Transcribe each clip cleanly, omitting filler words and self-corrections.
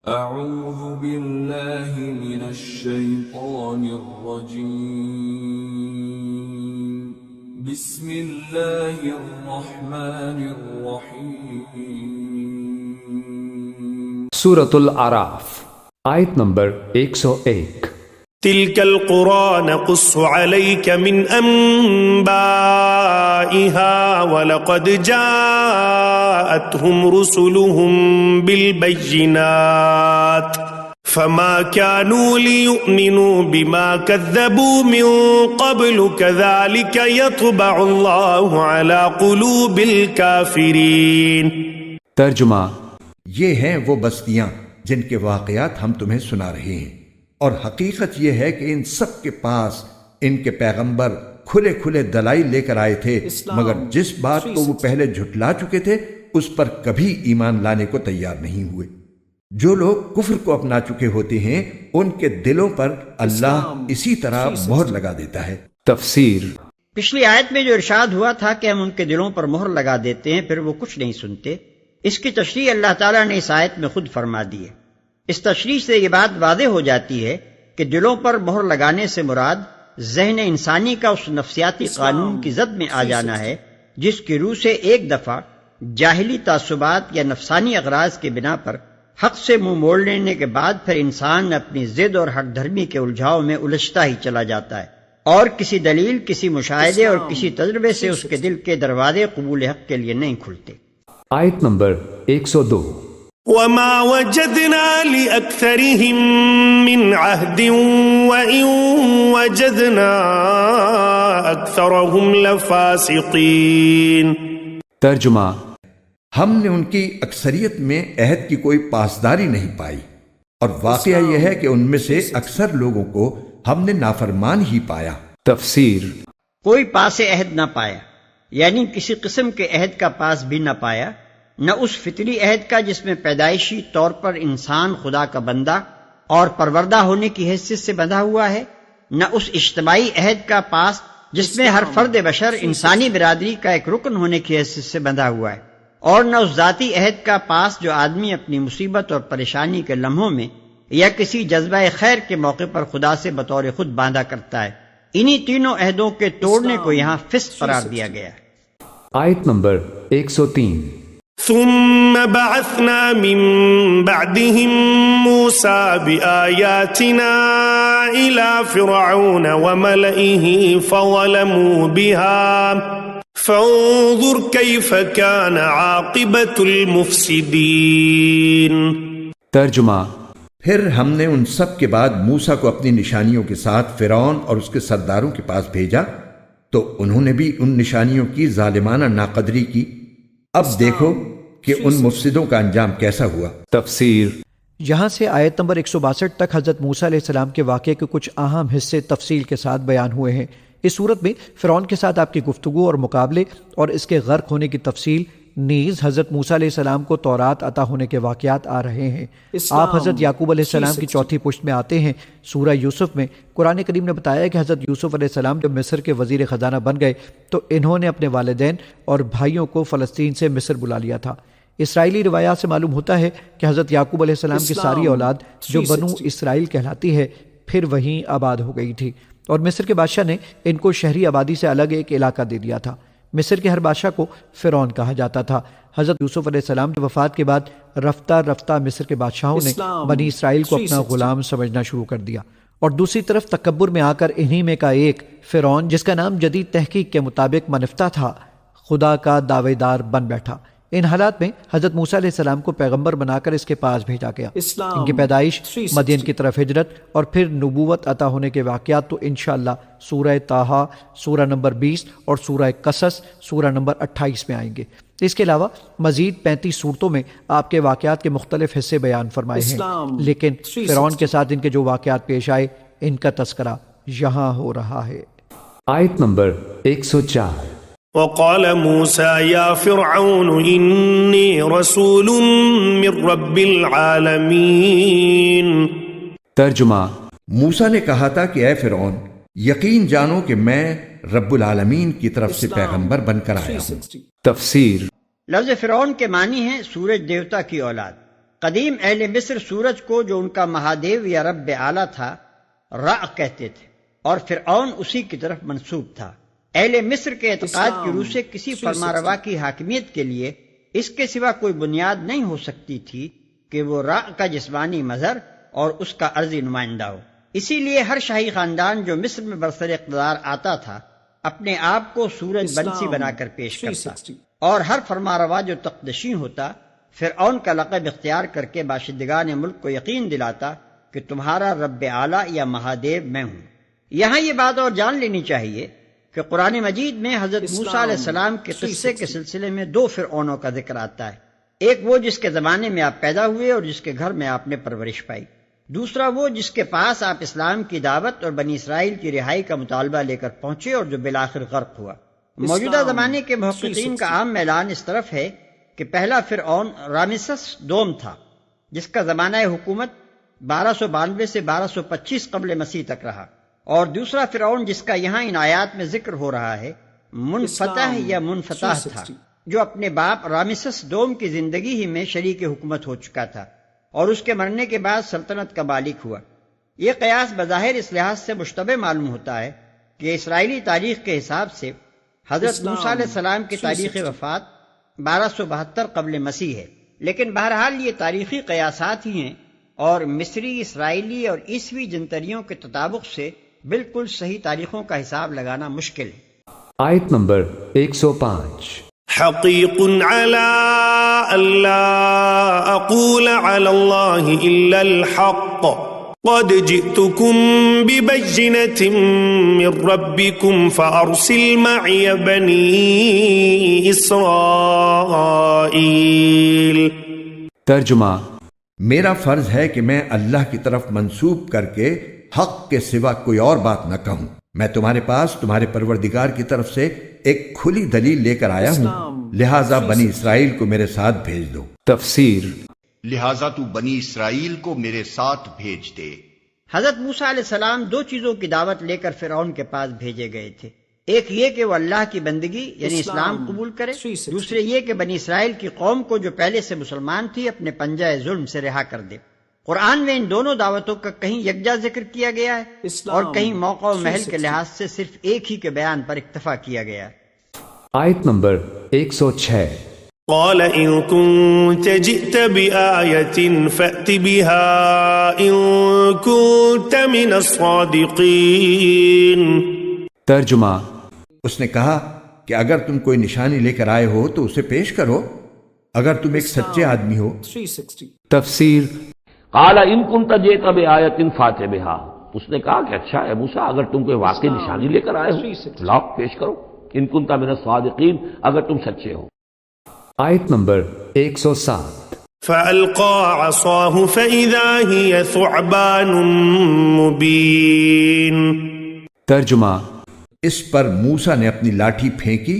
أعوذ بالله من الشيطان الرجيم بسم الله الرحمن الرحيم سورة الأعراف آیت نمبر 101 تلك القرى نقص عليك من أنبائها ولقد جاءتهم رسلهم بالبينات فما كانوا ليؤمنوا بما كذبوا من قبل كذلك يطبع الله على قلوب الكافرين. ترجمہ یہ ہیں وہ بستیاں جن کے واقعات ہم تمہیں سنا رہے ہیں، اور حقیقت یہ ہے کہ ان سب کے پاس ان کے پیغمبر کھلے کھلے دلائل لے کر آئے تھے، مگر جس بات کو وہ پہلے جھٹلا چکے تھے اس پر کبھی ایمان لانے کو تیار نہیں ہوئے۔ جو لوگ کفر کو اپنا چکے ہوتے ہیں ان کے دلوں پر اللہ اسی طرح مہر لگا دیتا ہے۔ تفسیر پچھلی آیت میں جو ارشاد ہوا تھا کہ ہم ان کے دلوں پر مہر لگا دیتے ہیں پھر وہ کچھ نہیں سنتے، اس کی تشریح اللہ تعالیٰ نے اس آیت میں خود فرما دی ہے۔ اس تشریح سے یہ بات واضح ہو جاتی ہے کہ دلوں پر مہر لگانے سے مراد ذہن انسانی کا اس نفسیاتی قانون کی زد میں آ جانا ہے جس کی روح سے ایک دفعہ جاہلی تعصبات یا نفسانی اغراض کے بنا پر حق سے منہ موڑ لینے کے بعد پھر انسان اپنی ضد اور حق دھرمی کے الجھاؤ میں الجھتا ہی چلا جاتا ہے اور کسی دلیل، کسی مشاہدے اور کسی تجربے سے اس کے دل کے دروازے قبول حق کے لیے نہیں کھلتے۔ آیت نمبر 102 وما وجدنا لأكثرهم من عهد وإن وجدنا أكثرهم لفاسقين. ترجمہ ہم نے ان کی اکثریت میں عہد کی کوئی پاسداری نہیں پائی، اور واقعہ یہ ہے کہ ان میں سے اکثر لوگوں کو ہم نے نافرمان ہی پایا۔ تفسیر کوئی پاس عہد نہ پایا، یعنی کسی قسم کے عہد کا پاس بھی نہ پایا، نہ اس فطری عہد کا جس میں پیدائشی طور پر انسان خدا کا بندہ اور پروردہ ہونے کی حیثیت سے بندھا ہوا ہے، نہ اس اجتماعی عہد کا پاس جس میں ہر فرد بشر انسانی برادری کا ایک رکن ہونے کی حیثیت سے بندھا ہوا ہے، اور نہ اس ذاتی عہد کا پاس جو آدمی اپنی مصیبت اور پریشانی کے لمحوں میں یا کسی جذبہ خیر کے موقع پر خدا سے بطور خود باندھا کرتا ہے۔ انہی تینوں عہدوں کے توڑنے کو یہاں فسق قرار دیا گیا ہے۔ آیت نمبر 103 ثم بعثنا من بعدهم موسى بآياتنا إلى فرعون وملئه فظلموا بها فانظر كيف كان عاقبة المفسدين. ترجمہ پھر ہم نے ان سب کے بعد موسیٰ کو اپنی نشانیوں کے ساتھ فرعون اور اس کے سرداروں کے پاس بھیجا تو انہوں نے بھی ان نشانیوں کی ظالمانہ ناقدری کی۔ اب دیکھو کہ ان مفسدوں کا انجام کیسا ہوا۔ تفسیر یہاں سے آیت نمبر 162 تک حضرت موسیٰ علیہ السلام کے واقعے کے کچھ اہم حصے تفصیل کے ساتھ بیان ہوئے ہیں۔ اس صورت میں فرعون کے ساتھ آپ کی گفتگو اور مقابلے اور اس کے غرق ہونے کی تفصیل نیز حضرت موسیٰ علیہ السلام کو تورات عطا ہونے کے واقعات آ رہے ہیں۔ آپ حضرت یعقوب علیہ السلام کی چوتھی پشت میں آتے ہیں۔ سورہ یوسف میں قرآن کریم نے بتایا کہ حضرت یوسف علیہ السلام جب مصر کے وزیر خزانہ بن گئے تو انہوں نے اپنے والدین اور بھائیوں کو فلسطین سے مصر بلا لیا تھا۔ اسرائیلی روایات سے معلوم ہوتا ہے کہ حضرت یعقوب علیہ السلام کی ساری اولاد جو بنو اسرائیل کہلاتی ہے پھر وہیں آباد ہو گئی تھی، اور مصر کے بادشاہ نے ان کو شہری آبادی سے الگ ایک علاقہ دے دیا تھا۔ مصر کے ہر بادشاہ کو فرعون کہا جاتا تھا۔ حضرت یوسف علیہ السلام کی وفات کے بعد رفتہ رفتہ مصر کے بادشاہوں نے بنی اسرائیل کو اپنا غلام سمجھنا شروع کر دیا، اور دوسری طرف تکبر میں آ کر انہی میں کا ایک فرعون جس کا نام جدید تحقیق کے مطابق منفتح تھا، خدا کا دعوے دار بن بیٹھا۔ ان حالات میں حضرت موسیٰ علیہ السلام کو پیغمبر بنا کر اس کے پاس بھیجا گیا۔ ان کی پیدائش، مدین کی طرف ہجرت اور پھر نبوت عطا ہونے کے واقعات تو انشاءاللہ سورہ طٰہٰ سورہ نمبر 20 اور سورہ قصص سورہ نمبر 28 میں آئیں گے۔ اس کے علاوہ مزید 35 صورتوں میں آپ کے واقعات کے مختلف حصے بیان فرمائے ہیں، لیکن فرعون کے ساتھ ان کے جو واقعات پیش آئے ان کا تذکرہ یہاں ہو رہا ہے۔ آیت نمبر 104 وقال موسى يا فرعون إني رسول من رب العالمين. ترجمہ موسیٰ نے کہا تھا کہ اے فرعون، یقین جانو کہ میں رب العالمین کی طرف سے پیغمبر بن کر آیا ہوں۔ تفسیر لفظ فرعون کے معنی ہے سورج دیوتا کی اولاد، قدیم اہل مصر سورج کو جو ان کا مہادیو یا رب اعلیٰ تھا را کہتے تھے، اور فرعون اسی کی طرف منسوب تھا۔ اہل مصر کے اعتقاد کی روح سے کسی فرمانروا کی حاکمیت کے لیے اس کے سوا کوئی بنیاد نہیں ہو سکتی تھی کہ وہ را کا جسمانی مظہر اور اس کا عرضی نمائندہ ہو۔ اسی لیے ہر شاہی خاندان جو مصر میں برسر اقتدار آتا تھا اپنے آپ کو سورج بنسی بنا کر پیش کرتا، اور ہر فرمانروا جو تقدشی ہوتا فرعون کا لقب اختیار کر کے باشندگان ملک کو یقین دلاتا کہ تمہارا رب اعلیٰ یا مہادیو میں ہوں۔ یہاں یہ بات اور جان لینی چاہیے کہ قرآن مجید میں حضرت موسیٰ علیہ السلام کے قصے کے سلسلے میں 2 فرعونوں کا ذکر آتا ہے، ایک وہ جس کے زمانے میں آپ پیدا ہوئے اور جس کے گھر میں آپ نے پرورش پائی، دوسرا وہ جس کے پاس آپ اسلام کی دعوت اور بنی اسرائیل کی رہائی کا مطالبہ لے کر پہنچے اور جو بالآخر غرق ہوا۔ موجودہ زمانے کے محققین کا عام اعلان اس طرف ہے کہ پہلا فرعون رامسس دوم تھا، جس کا زمانہ حکومت 1292 سے 1225 قبل مسیح تک رہا، اور دوسرا فرعون جس کا یہاں ان آیات میں ذکر ہو رہا ہے منفتح یا منفتح تھا، جو اپنے باپ رامسس دوم کی زندگی ہی میں شریک حکومت ہو چکا تھا اور اس کے مرنے کے بعد سلطنت کا مالک ہوا۔ یہ قیاس بظاہر اس لحاظ سے مشتبہ معلوم ہوتا ہے کہ اسرائیلی تاریخ کے حساب سے حضرت موسیٰ علیہ السلام کی تاریخ وفات 1272 قبل مسیح ہے، لیکن بہرحال یہ تاریخی قیاسات ہی ہیں اور مصری، اسرائیلی اور عیسوی جنتریوں کے تطابق سے بالکل صحیح تاریخوں کا حساب لگانا مشکل ہے۔ آیت نمبر 105۔ حقيق على ألا أقول على الله إلا الحق قد جئتكم ببينة من ربكم فأرسل معي بني إسرائيل۔ ترجمہ: میرا فرض ہے کہ میں اللہ کی طرف منسوب کر کے حق کے سوا کوئی اور بات نہ کہوں۔ میں تمہارے پاس تمہارے پروردگار کی طرف سے ایک کھلی دلیل لے کر آیا ہوں، لہٰذا بنی اسرائیل کو میرے ساتھ بھیج دو۔ تفسیر: لہٰذا تو بنی اسرائیل کو میرے ساتھ بھیج دے۔ حضرت موسیٰ علیہ السلام 2 چیزوں کی دعوت لے کر فرعون کے پاس بھیجے گئے تھے، ایک یہ کہ وہ اللہ کی بندگی یعنی اسلام قبول کرے، دوسرے یہ کہ بنی اسرائیل کی قوم کو جو پہلے سے مسلمان تھی اپنے پنجہ ظلم سے رہا کر دے۔ قرآن میں ان دونوں دعوتوں کا کہیں یکجا ذکر کیا گیا ہے اور کہیں موقع و محل کے لحاظ سے صرف ایک ہی کے بیان پر اکتفا کیا گیا ہے۔ آیت نمبر 106۔ قال إن كنت جئت بآية فأت بها إن كنت من الصادقين۔ ترجمہ: اس نے کہا کہ اگر تم کوئی نشانی لے کر آئے ہو تو اسے پیش کرو اگر تم ایک سچے آدمی ہو۔ تفسیر: قال ان كنت جئت بآية فأت بها، اس نے کہا کہ اچھا ہے موسیٰ، اگر تم کوئی واقعی نشانی لے کر آئے ہو لاؤ پیش کرو، ان كنت من الصادقین، اگر تم سچے ہو۔ آیت نمبر 107۔ فألقى عصاه فإذا هي ثعبان مبين۔ ترجمہ: اس پر موسیٰ نے اپنی لاٹھی پھینکی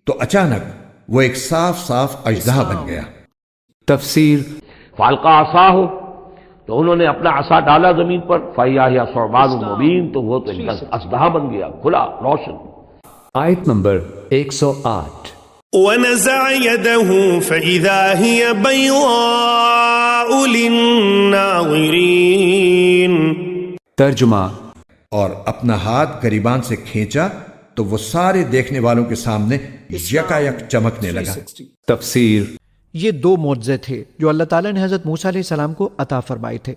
تو اچانک وہ ایک صاف صاف اژدہا بن گیا۔ تفسیر: فالقا عصاہ، تو انہوں نے اپنا عصا ڈالا زمین پر، فإذا هي ثعبان مبين، تو وہ تو ایک اژدہا بن گیا، کھلا روشن۔ آیت نمبر 108۔ ونزع يده فإذا هي بيضاء للناظرين۔ ترجمہ: اور اپنا ہاتھ گریبان سے کھینچا تو وہ سارے دیکھنے والوں کے سامنے یکا یک چمکنے لگا۔ تفسیر: یہ 2 معجزے تھے جو اللہ تعالیٰ نے حضرت موسیٰ علیہ السلام کو عطا فرمائے تھے۔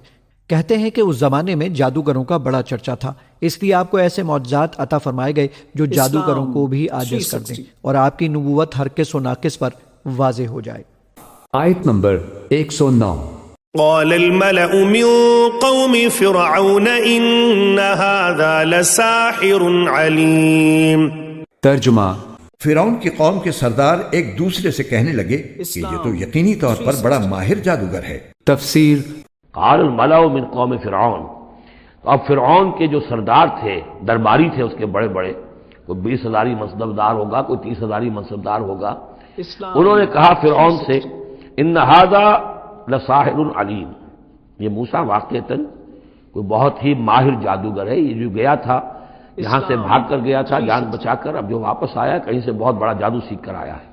کہتے ہیں کہ اس زمانے میں جادوگروں کا بڑا چرچا تھا، اس لیے آپ کو ایسے معجزات عطا فرمائے گئے جو جادوگروں کو بھی عاجز کر دیں اور آپ کی نبوت ہرکس و ناقص پر واضح ہو جائے۔ آیت نمبر 109۔ قال الملأ من قوم فرعون إن هذا لساحر عليم۔ ترجمہ: فرعون کی قوم کے سردار ایک دوسرے سے کہنے لگے کہ یہ تو یقینی طور پر بڑا ماہر جادوگر ہے۔ تفسیر: قال الملأ من قوم فرعون، تو اب فرعون کے جو سردار تھے، درباری تھے اس کے بڑے بڑے، کوئی 20,000 منصبدار ہوگا، کوئی 30,000 منصبدار ہوگا، انہوں نے کہا فرعون سے ان ھذا لساحر علیم، یہ موسیٰ واقعتاً کوئی بہت ہی ماہر جادوگر ہے، یہ جو گیا تھا یہاں سے بھاگ کر گیا تھا جان بچا کر، اب جو واپس آیا کہیں سے بہت بڑا جادو سیکھ کر آیا ہے۔